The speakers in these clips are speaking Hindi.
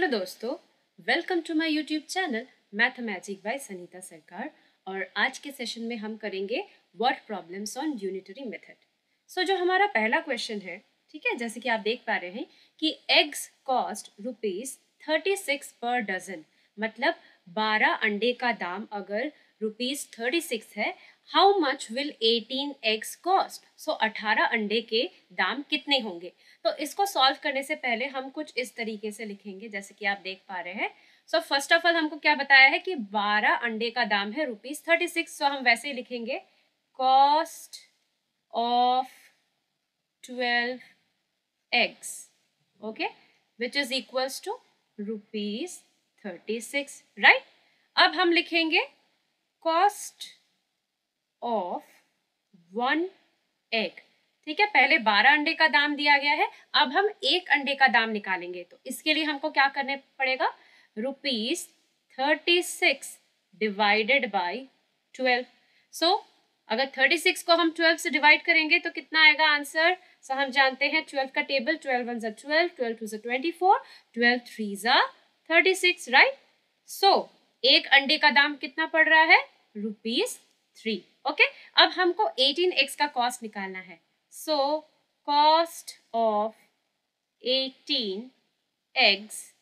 हेलो दोस्तों, welcome to my YouTube channel mathematic by Sunita Sarkar. और आज के सेशन में हम करेंगे word problems on unitary method. So जो हमारा पहला क्वेश्चन है, ठीक है, जैसे कि आप देख पा रहे हैं कि एग्स कॉस्ट ₹36 पर डजन, मतलब 12 अंडे का दाम अगर ₹36 है, how much will 18 eggs cost. So 18 अंडे के दाम कितने होंगे। तो इसको सॉल्व करने से पहले हम कुछ इस तरीके से लिखेंगे, जैसे कि आप देख पा रहे हैं। सो फर्स्ट ऑफ ऑल हमको क्या बताया है कि 12 अंडे का दाम है ₹36। सो हम वैसे ही लिखेंगे cost of 12 eggs, okay, which is equals to ₹36, right? अब हम लिखेंगे कॉस्ट ऑफ 1 egg, ठीक है। पहले 12 अंडे का दाम दिया गया है, अब हम एक अंडे का दाम निकालेंगे। तो इसके लिए हमको क्या करने पड़ेगा, ₹36 डिवाइडेड बाई 12। सो अगर 36 को हम 12 से डिवाइड करेंगे तो कितना आएगा आंसर। सो हम जानते हैं 12 का टेबल, 12 1 12, 12 2 24, 12 3 36, राइट। सो एक अंडे का दाम कितना पड़ रहा है, ₹3। ओके, अब हमको 18x का कॉस्ट निकालना है। So cost of 18 eggs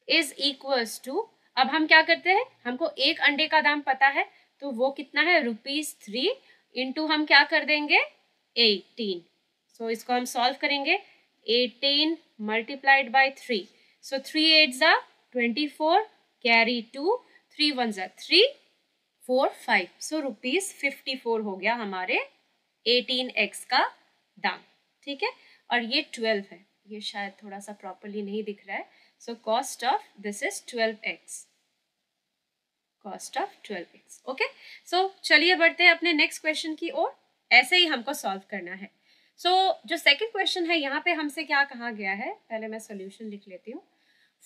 is equals to, अब हम क्या करते हैं, हमको एक अंडे का दाम पता है तो वो कितना है, ₹3 इंटू हम क्या कर देंगे 18। सो इसको हम सॉल्व करेंगे, 18 मल्टीप्लाइड बाई 3। So 3 8 24, carry 2, 3 1 3 4 5। सो ₹54 हो गया हमारे 18x का दाम, ठीक है। और ये 12 है, ये शायद थोड़ा सा प्रॉपरली नहीं दिख रहा है। So cost of this is 12x, cost of 12x, okay. So चलिए बढ़ते हैं अपने नेक्स्ट क्वेश्चन की ओर। ऐसे ही हमको सॉल्व करना है। सो जो सेकंड क्वेश्चन है, यहाँ पे हमसे क्या कहा गया है, पहले मैं सॉल्यूशन लिख लेती हूँ।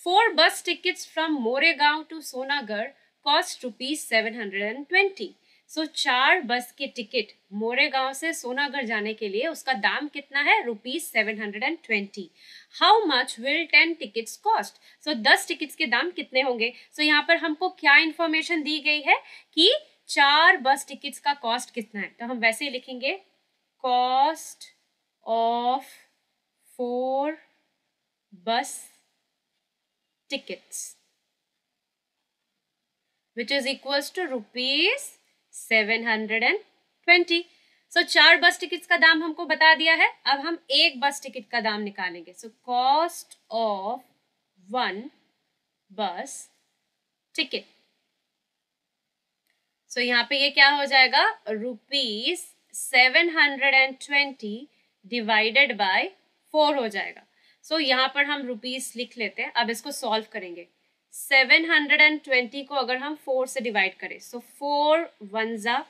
4 bus tickets from Moregaon to Sonagadh cost ₹720। So 4 bus के टिकट मोरेगांव से सोनागढ़ जाने के लिए उसका दाम कितना है, ₹720। How much will 10 tickets cost. So 10 tickets के दाम कितने होंगे। सो यहाँ पर हमको क्या इंफॉर्मेशन दी गई है कि 4 बस टिकट्स का कॉस्ट कितना है। तो हम वैसे ही लिखेंगे कॉस्ट ऑफ 4 बस tickets, which is equals to ₹720। So 4 bus tickets का दाम हमको बता दिया है, अब हम एक बस टिकट का दाम निकालेंगे। सो कॉस्ट ऑफ 1 बस टिकट, सो यहाँ पे ये क्या हो जाएगा, ₹720 डिवाइडेड बाय 4 हो जाएगा। सो यहाँ पर हम रुपीस लिख लेते हैं। अब इसको सॉल्व करेंगे। 720 को अगर हम 4 से डिवाइड करें, सो 4 1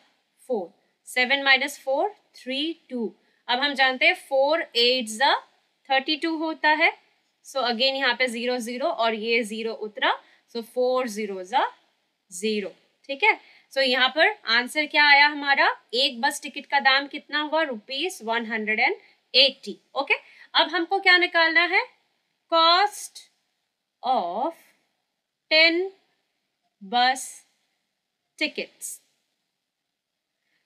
4, 7 - 4 3 2। अब हम जानते हैं 4 8 32 होता है। सो अगेन यहाँ पे 0 0 और ये 0 उतरा, सो 4 0 0, ठीक है। सो यहाँ पर आंसर क्या आया हमारा, एक बस टिकट का दाम कितना हुआ, ₹180, ओके। अब हमको क्या निकालना है, कॉस्ट ऑफ 10 बस टिकट्स।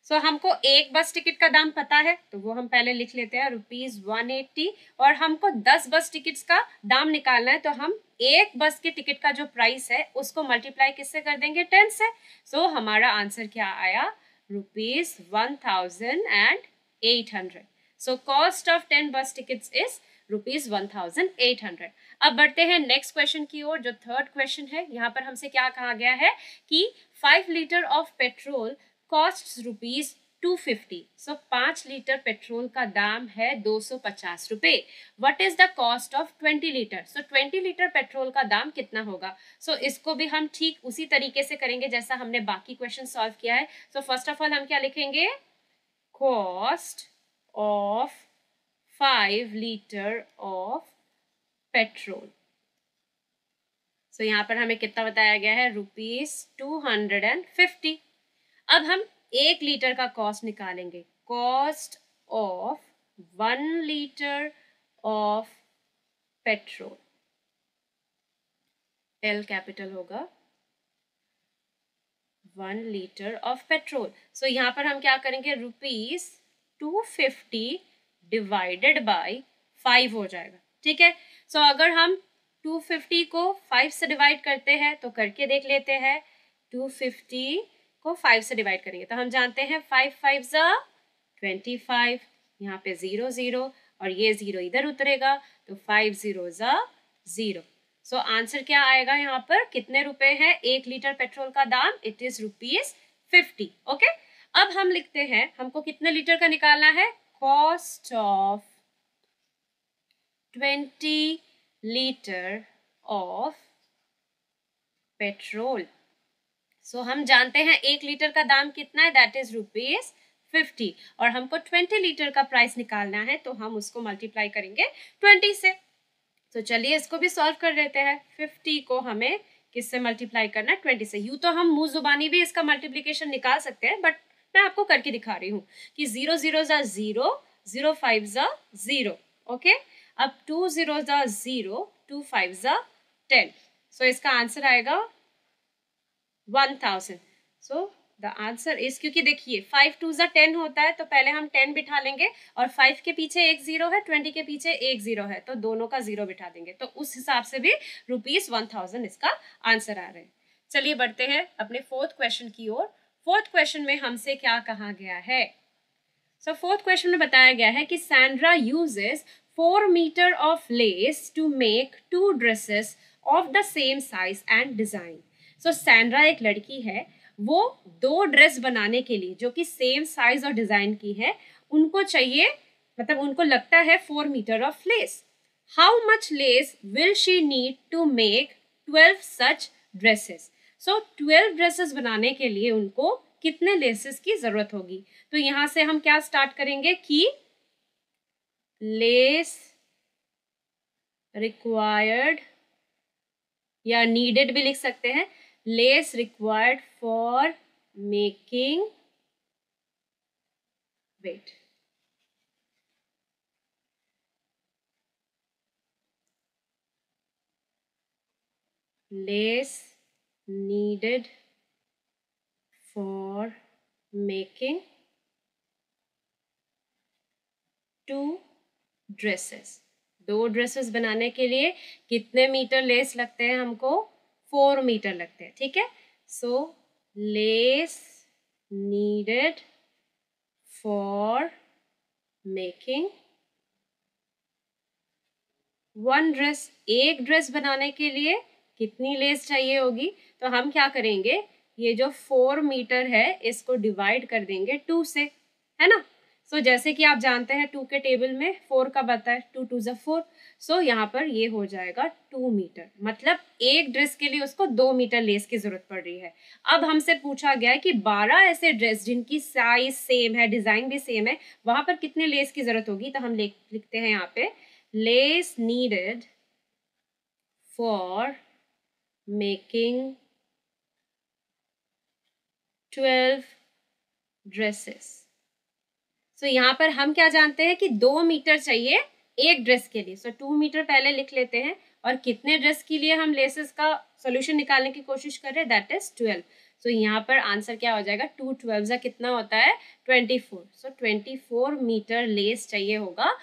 सो हमको एक बस टिकट का दाम पता है तो वो हम पहले लिख लेते हैं, ₹180। और हमको 10 बस टिकट्स का दाम निकालना है तो हम एक बस के टिकट का जो प्राइस है उसको मल्टीप्लाई किससे कर देंगे, 10 से। सो हमारा आंसर क्या आया, ₹1800। सो कॉस्ट ऑफ 10 बस टिकट्स इज ₹1800। अब बढ़ते हैं नेक्स्ट क्वेश्चन की ओर, जो थर्ड क्वेश्चन है। यहाँ पर हमसे क्या कहा गया है कि 5 litre of petrol cost ₹250। So 5 litre petrol का दाम है ₹250। What is the cost of 20 litre. So 20 litre petrol का दाम कितना होगा। सो इसको भी हम ठीक उसी तरीके से करेंगे जैसा हमने बाकी क्वेश्चन सॉल्व किया है। सो फर्स्ट ऑफ ऑल हम क्या लिखेंगे, cost of 5 litre of petrol. So यहाँ पर हमें कितना बताया गया है, ₹250। अब हम 1 लीटर का कॉस्ट निकालेंगे, cost of 1 litre of petrol. L capital होगा 1 लीटर ऑफ पेट्रोल। सो यहाँ पर हम क्या करेंगे, ₹250 डिवाइडेड बाई 5 हो जाएगा। ठीक है, सो अगर हम 250 को 5 से डिवाइड करते हैं तो करके देख लेते हैं। 250 को 5 से डिवाइड करेंगे तो हम जानते हैं 5 5 ज़ा 25, यहाँ पे 0 0 और ये 0 इधर उतरेगा तो 5 0 ज़ा 0। सो आंसर क्या आएगा, यहाँ पर कितने रुपए है 1 लीटर पेट्रोल का दाम, इट इज ₹50। ओके, अब हम लिखते हैं हमको कितने लीटर का निकालना है, cost of 20 litre of petrol. So हम जानते हैं 1 लीटर का दाम कितना है, दैट इज ₹50 और हमको 20 लीटर का प्राइस निकालना है तो हम उसको मल्टीप्लाई करेंगे 20 से। तो चलिए इसको भी सॉल्व कर लेते हैं। 50 को हमें किससे मल्टीप्लाई करना है, 20 से। यूँ तो हम मुंह जुबानी भी इसका मल्टीप्लिकेशन निकाल सकते हैं, बट मैं आपको करके दिखा रही हूँ कि 0 0 ज़ा 0, 0 5 ज़ा 0। ओके, अब 2 0 ज़ा 0, 2 5 ज़ा 10। सो इसका आंसर आएगा 1000। सो द आंसर इज, क्योंकि देखिए 5 2 ज़ा 10 होता है तो पहले हम 10 बिठा लेंगे और 5 के पीछे एक 0 है, 20 के पीछे एक 0 है तो दोनों का 0 बिठा देंगे, तो उस हिसाब से भी ₹1000 इसका आंसर आ रहे हैं। चलिए बढ़ते हैं अपने फोर्थ क्वेश्चन की ओर। फोर्थ क्वेश्चन में हमसे क्या कहा गया है, सो फोर्थ क्वेश्चन में बताया गया है कि Sandra uses 4 metre of lace to make 2 dresses of the same size and design. So Sandra एक लड़की है, वो 2 ड्रेस बनाने के लिए जो कि सेम साइज और डिजाइन की है, उनको चाहिए, मतलब उनको लगता है 4 metre of lace. How much lace will she need to make 12 such dresses. So 12 dresses बनाने के लिए उनको कितने लेसेस की जरूरत होगी। तो यहां से हम क्या स्टार्ट करेंगे कि लेस रिक्वायर्ड या नीडेड भी लिख सकते हैं, lace required for making, wait, lace needed for making 2 dresses. 2 dresses बनाने के लिए कितने मीटर लेस लगते हैं हमको, 4 मीटर लगते हैं। ठीक है, so lace needed for making 1 dress. एक ड्रेस बनाने के लिए कितनी लेस चाहिए होगी, तो हम क्या करेंगे, ये जो 4 मीटर है इसको डिवाइड कर देंगे 2 से, है ना। सो जैसे कि आप जानते हैं 2 के टेबल में 4 का बता है, 2 2 ज़ा 4। सो यहाँ पर ये हो जाएगा 2 मीटर, मतलब एक ड्रेस के लिए उसको 2 मीटर लेस की जरूरत पड़ रही है। अब हमसे पूछा गया है कि 12 ऐसे ड्रेस जिनकी साइज सेम है, डिजाइन भी सेम है, वहां पर कितने लेस की जरूरत होगी। तो हम लिखते हैं यहाँ पे lace needed for making 12 dresses। सो यहाँ पर हम क्या जानते हैं कि 2 मीटर चाहिए एक ड्रेस के लिए। सो 2 मीटर पहले लिख लेते हैं और कितने ड्रेस के लिए हम लेसेस का सोल्यूशन निकालने की कोशिश कर रहे हैं, दैट इज 12। सो यहाँ पर आंसर क्या हो जाएगा, 2 12 ज़ा कितना होता है, 24। सो 24 मीटर लेस चाहिए होगा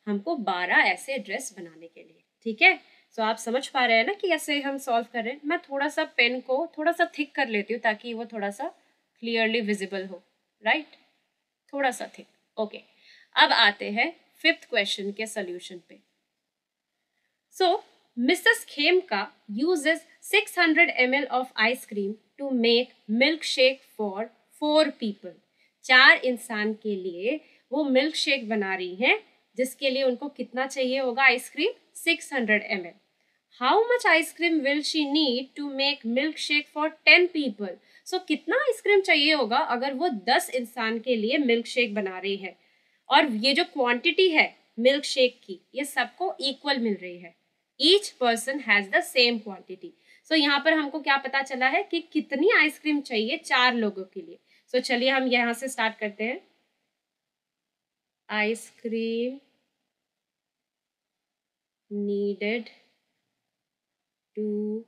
हमको 12 ऐसे ड्रेस बनाने के लिए। ठीक है, सो आप समझ पा रहे हैं ना कि ऐसे हम सॉल्व कर रहे हैं। मैं थोड़ा सा पेन को थोड़ा सा थिक कर लेती हूँ ताकि वो थोड़ा सा क्लियरली विजिबल हो, राइट, थोड़ा सा थिक। ओके, अब आते हैं 5th क्वेश्चन के सोल्यूशन पे। सो Mrs Khemka uses 600 ml of ice cream to make milkshake for 4 people। 4 इंसान के लिए वो मिल्क शेक बना रही हैं, जिसके लिए उनको कितना चाहिए होगा ice cream, 600 ml। How much ice cream will she need to make milk shake for 10 people. So कितना आइसक्रीम चाहिए होगा अगर वो 10 इंसान के लिए मिल्क शेक बना रही है, और ये जो क्वांटिटी है मिल्क शेक की ये सबको इक्वल मिल रही है, each person has the same quantity. So यहाँ पर हमको क्या पता चला है कि कितनी आइसक्रीम चाहिए 4 लोगों के लिए। सो चलिए हम यहाँ से स्टार्ट करते हैं। Ice cream needed to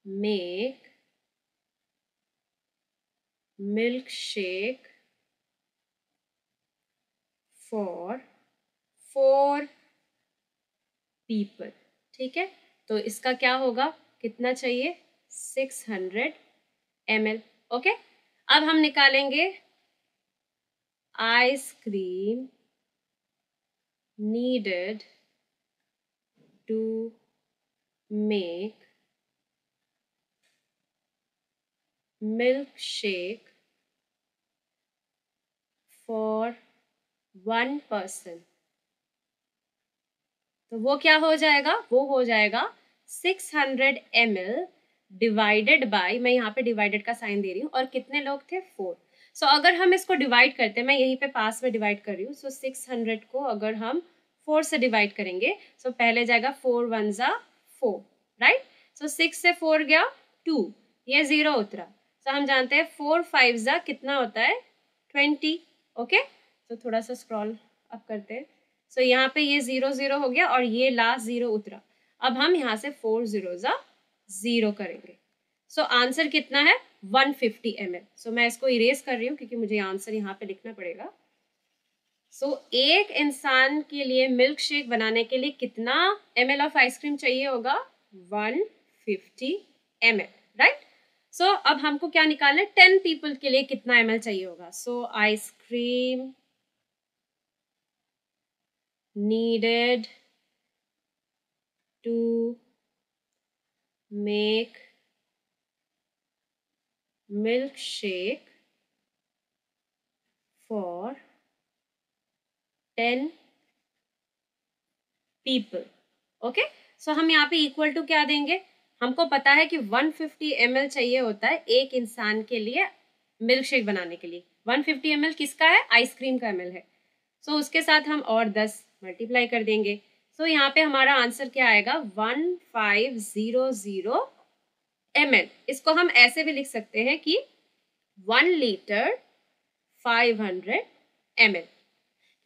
make milkshake for 4 people। ठीक है, तो इसका क्या होगा, कितना चाहिए, 600 ml। ओके, अब हम निकालेंगे ice cream needed to make milkshake for 1 person। तो वो क्या हो जाएगा, वो हो जाएगा 600 ml डिवाइडेड बाय, मैं यहाँ पे डिवाइडेड का साइन दे रही हूँ, और कितने लोग थे, 4। सो अगर हम इसको डिवाइड करते हैं, मैं यहीं पे पास में डिवाइड कर रही हूँ, सो 600 को अगर हम 4 से डिवाइड करेंगे, सो पहले जाएगा 4 1 जा 4, राइट। सो 6 से 4 गया 2, ये 0 उतरा। सो हम जानते हैं 4 5 जा कितना होता है, 20। ओके, तो थोड़ा सा स्क्रॉल अप करते हैं। सो यहाँ पे ये 0 0 हो गया और ये लास्ट 0 उतरा। अब हम यहाँ से 4 0 जा 0 करेंगे। सो आंसर कितना है, 150 ml। सो मैं इसको इरेज कर रही हूँ क्योंकि मुझे आंसर यहाँ पे लिखना पड़ेगा। सो एक इंसान के लिए मिल्क शेक बनाने के लिए कितना ml ऑफ आइसक्रीम चाहिए होगा, 150 ml, राइट। सो अब हमको क्या निकालना है, 10 पीपल के लिए कितना ml चाहिए होगा। So ice cream needed to make milkshake for 10 people। Okay, so हम यहाँ पे इक्वल टू क्या देंगे, हमको पता है कि 150 ml चाहिए होता है एक इंसान के लिए मिल्क शेक बनाने के लिए। 150 ml किसका है, आइसक्रीम का ml है। सो उसके साथ हम और 10 मल्टीप्लाई कर देंगे। सो यहाँ पे हमारा आंसर क्या आएगा, 1500 ml। इसको हम ऐसे भी लिख सकते हैं कि 1 लीटर 500 ml,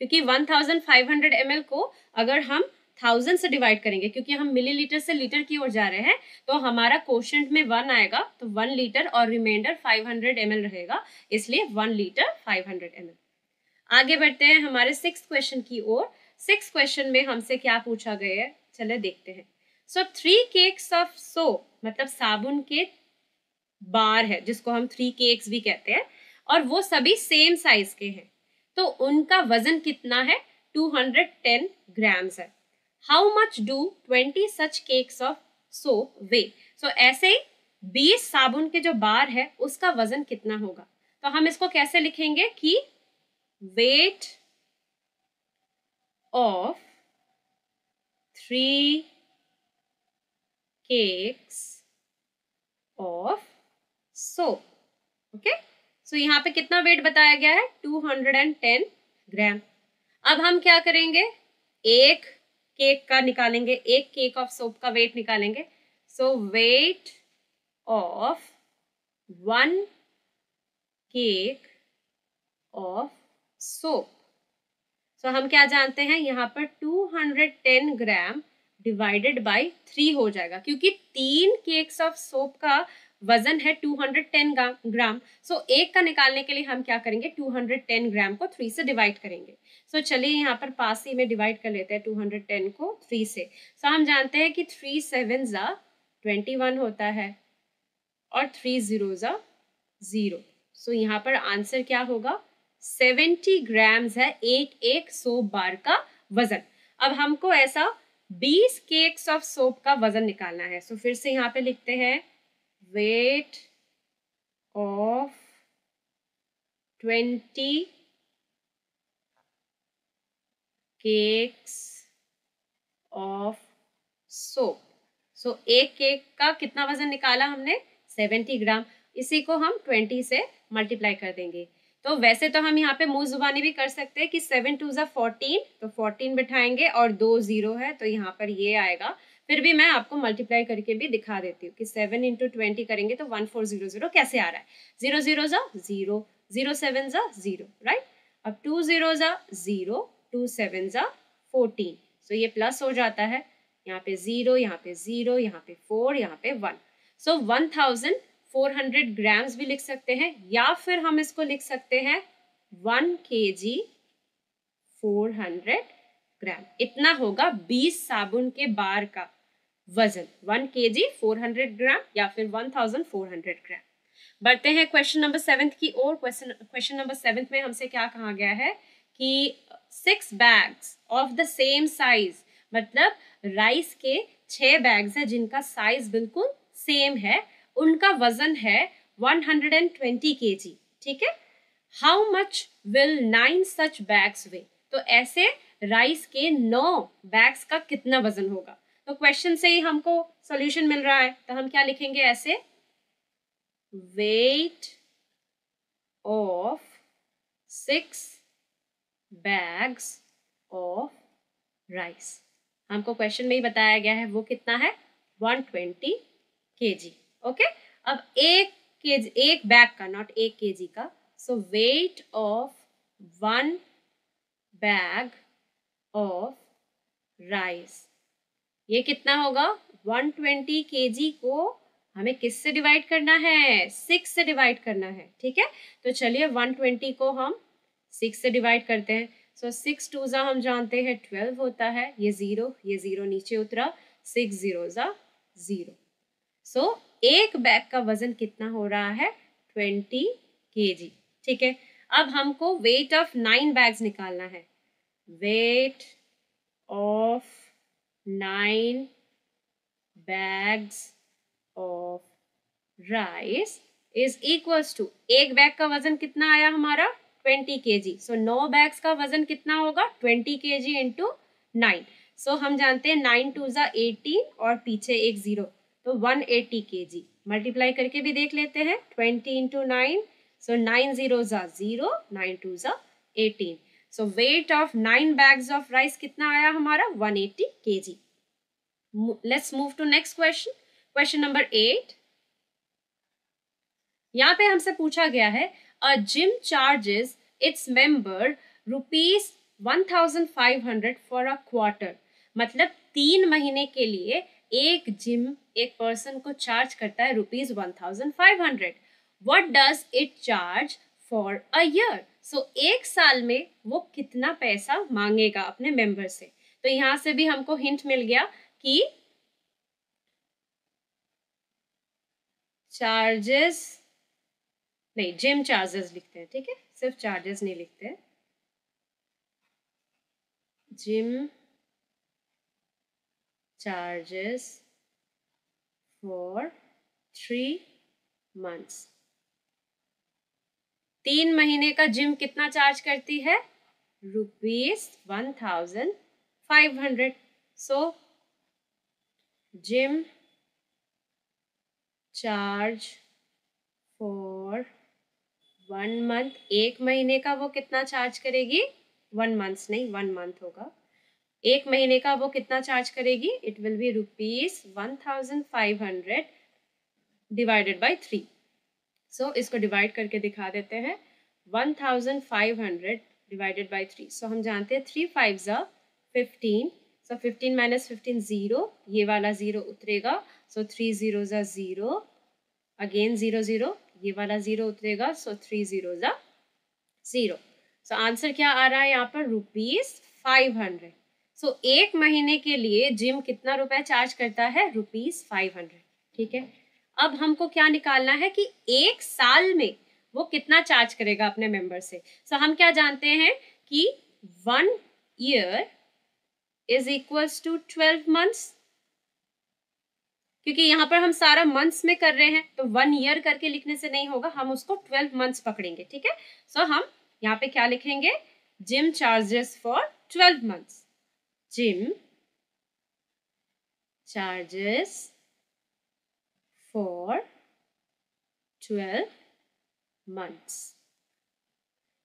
क्योंकि 1500 ml को अगर हम 1000 से डिवाइड करेंगे, क्योंकि हम मिलीलीटर से लीटर की ओर जा रहे हैं, तो हमारा कोशेंट में 1 आएगा, तो 1 लीटर और रिमाइंडर 500 ml रहेगा, इसलिए 1 लीटर 500 ml। आगे बढ़ते हैं हमारे 6th क्वेश्चन की ओर। 6th क्वेश्चन में हमसे क्या पूछा गया है, चले देखते हैं। सो 3 केक्स ऑफ सोप, मतलब साबुन के बार है जिसको हम 3 केक्स भी कहते हैं, और वो सभी सेम साइज के हैं, तो उनका वजन कितना है, 210 ग्राम्स है। How much do 20 such cakes of soap weigh. So ऐसे ही 20 साबुन के जो बार है उसका वजन कितना होगा। तो हम इसको कैसे लिखेंगे कि weight of 3 cakes of soap. Okay, so यहाँ पे कितना वेट बताया गया है, 210 ग्राम। अब हम क्या करेंगे, एक केक का निकालेंगे, एक केक ऑफ सोप का वेट निकालेंगे। So weight of 1 cake of soap. So हम क्या जानते हैं, यहाँ पर 210 ग्राम डिवाइडेड बाय 3 हो जाएगा, क्योंकि 3 केक्स ऑफ सोप का वजन है 210 ग्राम। सो एक का निकालने के लिए हम क्या करेंगे, 210 ग्राम को 3 से डिवाइड करेंगे। सो चलिए यहाँ पर पास ही में डिवाइड कर लेते हैं 210 को 3 से। सो हम जानते हैं कि 3 7 जा 21 होता है और 3 0 जा 0। सो यहाँ पर आंसर क्या होगा, 70 ग्राम्स है एक सोप बार का वजन। अब हमको ऐसा 20 केक्स ऑफ सोप का वजन निकालना है। सो फिर से यहाँ पे लिखते हैं weight of 20 cakes of soap. So एक केक का कितना वजन निकाला हमने, 70 ग्राम। इसी को हम 20 से मल्टीप्लाई कर देंगे। तो वैसे तो हम यहाँ पे मुंह जुबानी भी कर सकते हैं कि 7 2 जा 14, तो 14 बिठाएंगे और 2 0 है, तो यहाँ पर ये आएगा। फिर भी मैं आपको मल्टीप्लाई करके भी दिखा देती हूँ कि 7 × 20 करेंगे तो 1400 कैसे आ रहा है, 0 0 जा 0, 0 7 जा 0, राइट। अब 2 0 जा 0, 2 7 जा 14, सो ये प्लस हो जाता है, यहाँ पे 0, यहाँ पे 0, यहाँ पे 4, यहाँ पे 1। सो 1400 ग्राम्स भी लिख सकते हैं, या फिर हम इसको लिख सकते हैं 1 kg 400 ग्राम। इतना होगा 20 साबुन के बार का वजन, 1 kg 400 ग्राम या फिर 1400 ग्राम। बढ़ते हैं क्वेश्चन नंबर 7 की ओर। क्वेश्चन नंबर 7 में हमसे क्या कहा गया है कि 6 bags of the same size, मतलब राइस के 6 बैग्स है जिनका साइज बिल्कुल सेम है, उनका वजन है 120 kg। ठीक है, how much will 9 such bags weigh? तो ऐसे राइस के 9 बैग्स का कितना वजन होगा? तो क्वेश्चन से ही हमको सॉल्यूशन मिल रहा है, तो हम क्या लिखेंगे ऐसे, weight of 6 bags of rice। हमको क्वेश्चन में ही बताया गया है वो कितना है, 120 kg। ओके, अब एक बैग का, नॉट 1 kg का, so weight of 1 bag of rice, ये कितना होगा, 120 kg को हमें किससे डिवाइड करना है, 6 से डिवाइड करना है। ठीक है, तो चलिए 120 को हम 6 से डिवाइड करते हैं। सो 6 2 जा हम जानते हैं 12 होता है, ये 0 नीचे उतरा, 6 0 जा 0। सो एक बैग का वजन कितना हो रहा है, 20 kg। ठीक है, अब हमको वेट ऑफ 9 बैग्स निकालना है। Wait of 9 bags of rice is equals to, एक बैग का वजन कितना आया हमारा, 20 kg। सो 9 बैग्स का वजन कितना होगा, 20 kg इंटू 9। सो हम जानते हैं 9 2 जा 18 और पीछे एक 0, तो 180 kg। मल्टीप्लाई करके भी देख लेते हैं, 20 इंटू 9, सो 9 0 जा 0, 9 2 जा 18। So weight of 9 bags of rice कितना आया हमारा, 180 kg। Let's move to next question. Question number 8. यहाँ पे हमसे पूछा गया है, a gym charges its member rupees 1500 for a quarter। मतलब 3 महीने के लिए एक जिम एक पर्सन को चार्ज करता है rupees 1500। What does it charge for a year? So एक साल में वो कितना पैसा मांगेगा अपने मेंबर से? तो यहाँ से भी हमको हिंट मिल गया कि चार्जेस नहीं, जिम चार्जेस लिखते हैं। ठीक है, सिर्फ चार्जेस नहीं लिखते, जिम चार्जेस फॉर 3 months। 3 महीने का जिम कितना चार्ज करती है, rupees 1500। So gym charge for 1 month, एक महीने का वो कितना चार्ज करेगी, 1 month नहीं 1 month होगा, एक महीने का वो कितना चार्ज करेगी, it will be rupees 1500 divided by 3। सो इसको डिवाइड करके दिखा देते हैं, 1500 डिवाइडेड बाई 3। सो हम जानते हैं 3 5 जा 15, सो 15 माइनस 15 0, ये वाला 0 उतरेगा, सो 3 0 जा 0, अगेन 0 0, ये वाला 0 उतरेगा, सो 3 0 जा 0। सो आंसर क्या आ रहा है यहाँ पर, रुपीज 500। सो एक महीने के लिए जिम कितना रुपए चार्ज करता है, रुपीज 500। ठीक है, अब हमको क्या निकालना है कि एक साल में वो कितना चार्ज करेगा अपने मेंबर से। सो हम क्या जानते हैं कि 1 year is equals to 12 months, क्योंकि यहाँ पर हम सारा मंथ्स में कर रहे हैं, तो 1 year करके लिखने से नहीं होगा, हम उसको 12 months पकड़ेंगे। ठीक है, सो हम यहाँ पे क्या लिखेंगे, gym charges for 12 months। Gym charges for 12 months।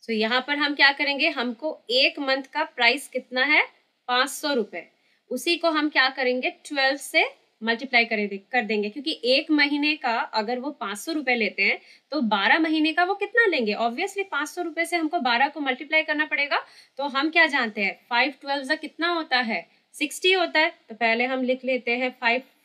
सो यहाँ पर हम क्या करेंगे, हमको एक मंथ का प्राइस कितना है, 500 रुपए, उसी को हम क्या करेंगे 12 से मल्टीप्लाई कर देंगे, क्योंकि एक महीने का अगर वो 500 रुपए लेते हैं तो 12 महीने का वो कितना लेंगे, ऑब्वियसली 500 रुपए से हमको 12 को मल्टीप्लाई करना पड़ेगा। तो हम क्या जानते हैं, 5 12 कितना होता है, 60 होता है। तो पहले हम लिख लेते हैं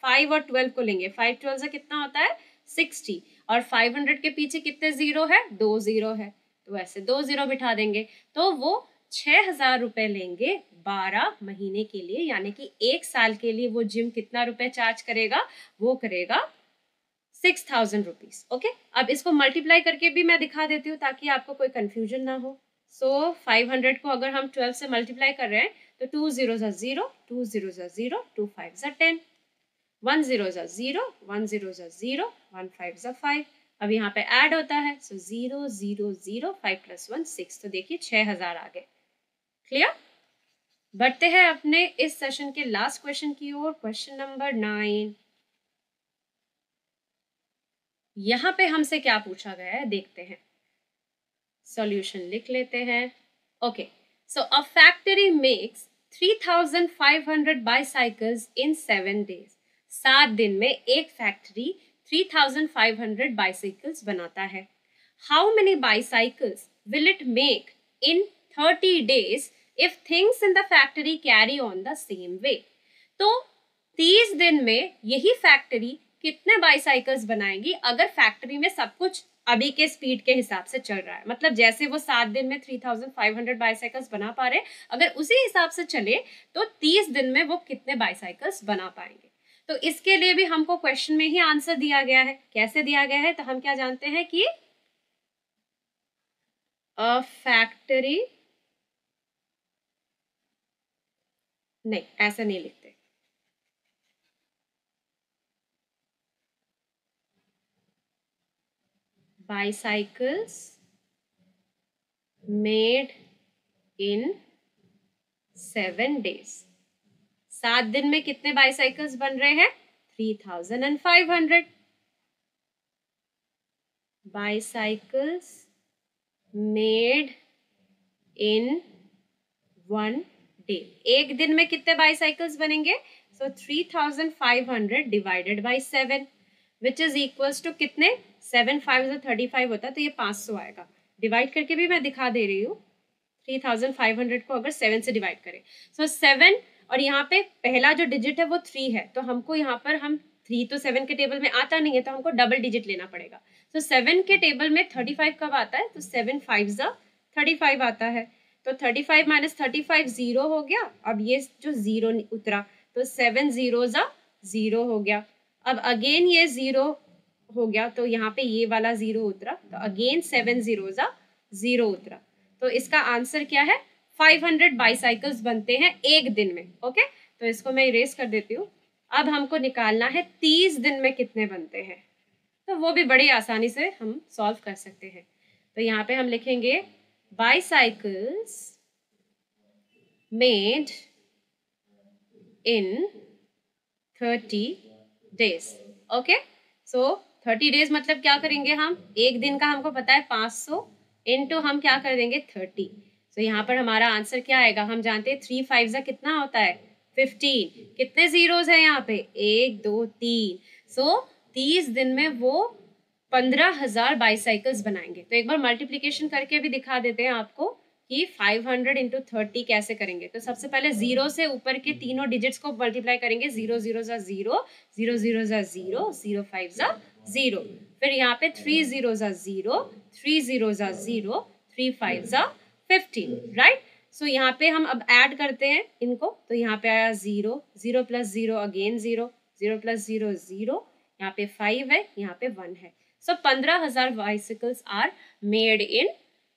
5 और 12 को लेंगे, 5 12 से कितना होता है 60, और 500 के पीछे कितने जीरो है, 2 जीरो है, तो ऐसे 2 जीरो बिठा देंगे, तो वो 6,000 रुपए लेंगे 12 महीने के लिए, यानी कि 1 साल के लिए वो जिम कितना रुपए चार्ज करेगा, वो करेगा 6,000 रुपीज। ओके, अब इसको मल्टीप्लाई करके भी मैं दिखा देती हूँ ताकि आपको कोई कंफ्यूजन ना हो। सो 500 को अगर हम 12 से मल्टीप्लाई कर रहे हैं तो 2 जीरो ज़ा 0, 2 जीरो ज़ा 0, 2 5 ज़ा 10, 1 जीरो ज़ा 0, 1 जीरो ज़ा 0, 1 5 ज़ा 5। अब यहाँ पे ऐड होता है, सो 0 0 0, 5 + 1 6, तो देखिए 6,000 आ गए। क्लियर? बढ़ते हैं अपने इस सेशन के लास्ट क्वेश्चन की ओर, क्वेश्चन नंबर 9। यहाँ पे हमसे क्या पूछा गया है देखते हैं, सॉल्यूशन लिख लेते हैं। Okay, so a factory makes 3,500 bicycles in 7 days। 7 दिन में एक फैक्ट्री 3,500 बाईसाइकिल्स बनाता है। How many bicycles will it make in 30 days if things in the factory carry on the same way. तो 30 दिन में यही फैक्ट्री कितने बाईसाइकिल्स बनाएंगी अगर फैक्ट्री में सब कुछ अभी के स्पीड के हिसाब से चल रहा है। मतलब जैसे वो 7 दिन में 3,500 बाईसाइकिल्स बना पा रहे, अगर उसी हिसाब से चले तो 30 दिन में वो कितने बाईसाइकिल्स बना पाएंगे। तो इसके लिए भी हमको क्वेश्चन में ही आंसर दिया गया है। कैसे दिया गया है, तो हम क्या जानते हैं कि अ फैक्ट्री, नहीं ऐसा नहीं लिखते, बाईसाइकिल्स मेड इन 7 days। 7 दिन में कितने बाईसाइकिल्स बन रहे हैं, 3,500 बाईसाइकिल्स मेड इन 1 day। एक दिन में कितने बाईसाइकिल्स बनेंगे, so 3,500 divided by 7 which is equals to कितने, 7 5 35 होता है, तो ये 500 आएगा। डिवाइड करके भी मैं दिखा दे रही हूँ, 3,500 को अगर 7 से डिवाइड करें, सो 7, और यहाँ पे पहला जो डिजिट है वो 3 है, तो हमको यहाँ पर हम 3 तो 7 के टेबल में आता नहीं है, तो हमको डबल डिजिट लेना पड़ेगा। तो 7 के टेबल में 35 कब आता है, तो 7 5 35 आता है, तो 35 - 35 0 हो गया। अब ये जो 0 उतरा तो 7 0 0 हो गया। अब अगेन ये 0 हो गया, तो यहाँ पे ये वाला 0 उतरा, तो अगेन 7 0 0 उतरा। तो इसका आंसर क्या है, 500 बाईसाइकिल्स बनते हैं एक दिन में। ओके, तो इसको मैं इरेज कर देती हूँ। अब हमको निकालना है 30 दिन में कितने बनते हैं, तो वो भी बड़ी आसानी से हम सॉल्व कर सकते हैं। तो यहाँ पे हम लिखेंगे bicycles made in 30 days। Okay, so 30 days मतलब क्या करेंगे हम, एक दिन का हमको पता है 500 इंटू हम क्या कर देंगे 30। तो यहाँ पर हमारा आंसर क्या आएगा, हम जानते हैं 3 5 कितना होता है 15। कितने जीरोज है यहाँ पे, 1 2 3। सो 30 दिन में वो 15,000 बाईसाइकिल्स बनाएंगे। तो एक बार मल्टीप्लीकेशन करके भी दिखा देते हैं आपको कि 500 इंटू 30 कैसे करेंगे। तो सबसे पहले 0 से ऊपर के तीनों डिजिट्स को मल्टीप्लाई करेंगे, 0 0 ज़ा 0, 0 0 ज़ा 0, 0 5 ज़ा 0। फिर यहाँ पे 3 0 ज़ा 0, 3 0 ज़ा 0, 3 5 ज़ा 15, राइट। सो यहाँ पे हम अब ऐड करते हैं इनको, तो यहाँ पे आया 0, 0 + 0 अगेन 0, 0 + 0 0, यहाँ पे 5 है, यहाँ पे 1 है। So 15,000 bicycles are made in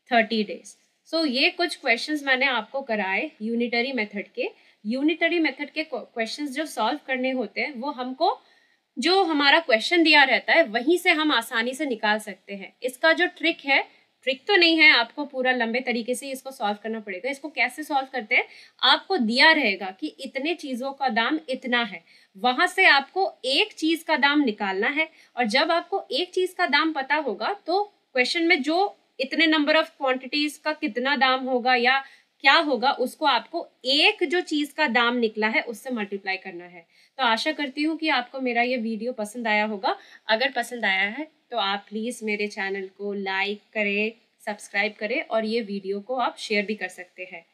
30 days। So ये कुछ क्वेश्चंस मैंने आपको कराए यूनिटरी मेथड के। यूनिटरी मेथड के क्वेश्चंस जो सॉल्व करने होते हैं वो हमको जो हमारा क्वेश्चन दिया रहता है वहीं से हम आसानी से निकाल सकते हैं। इसका जो ट्रिक है, ट्रिक तो नहीं है, आपको पूरा लंबे तरीके से इसको सॉल्व करना पड़ेगा। इसको कैसे सॉल्व करते हैं, आपको दिया रहेगा कि इतने चीज़ों का दाम इतना है, वहां से आपको एक चीज़ का दाम निकालना है, और जब आपको एक चीज़ का दाम पता होगा तो क्वेश्चन में जो इतने नंबर ऑफ क्वांटिटीज का कितना दाम होगा या क्या होगा, उसको आपको एक जो चीज़ का दाम निकला है उससे मल्टीप्लाई करना है। तो आशा करती हूँ कि आपको मेरा ये वीडियो पसंद आया होगा। अगर पसंद आया है तो आप प्लीज़ मेरे चैनल को लाइक करें, सब्सक्राइब करें, और ये वीडियो को आप शेयर भी कर सकते हैं।